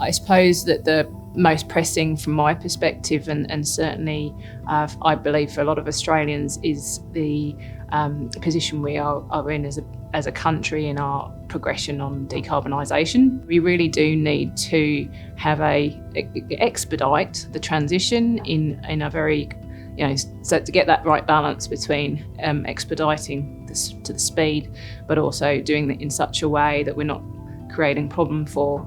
I suppose that the most pressing from my perspective, and certainly I believe for a lot of Australians, is the position we are in as a country in our progression on decarbonisation. We really do need to have expedite the transition in a very, so to get that right balance between expediting to the speed, but also doing it in such a way that we're not creating problem for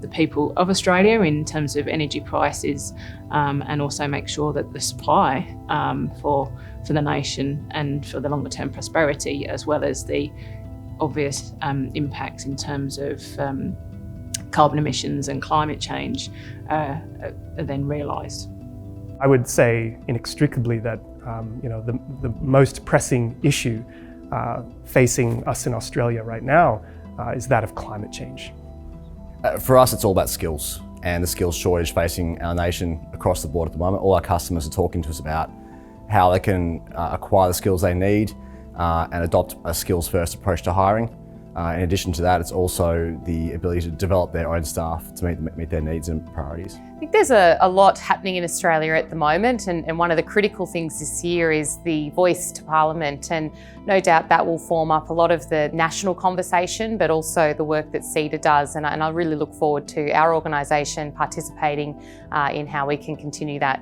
the people of Australia in terms of energy prices, and also make sure that the supply for the nation and for the longer term prosperity, as well as the obvious impacts in terms of carbon emissions and climate change are then realised. I would say inextricably that the most pressing issue facing us in Australia right now is that of climate change. For us, it's all about skills and the skills shortage facing our nation across the board at the moment. All our customers are talking to us about how they can acquire the skills they need and adopt a skills-first approach to hiring. In addition to that, it's also the ability to develop their own staff to meet their needs and priorities. I think there's a lot happening in Australia at the moment, and one of the critical things this year is the voice to Parliament, and no doubt that will form up a lot of the national conversation, but also the work that CEDA does, and I really look forward to our organisation participating in how we can continue that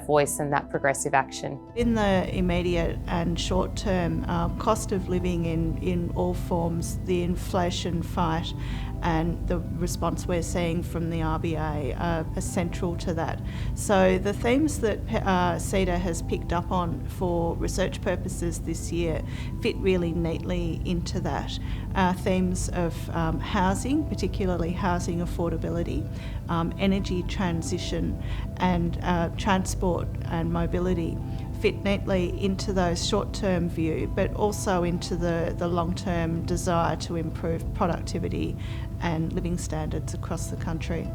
voice and that progressive action. In the immediate and short term, cost of living in all forms, the inflation fight and the response we're seeing from the RBA are central to that. So the themes that CEDA has picked up on for research purposes this year fit really neatly into that. Themes of housing, particularly housing affordability, energy transition and transport and mobility fit neatly into those short-term view, but also into the long-term desire to improve productivity and living standards across the country.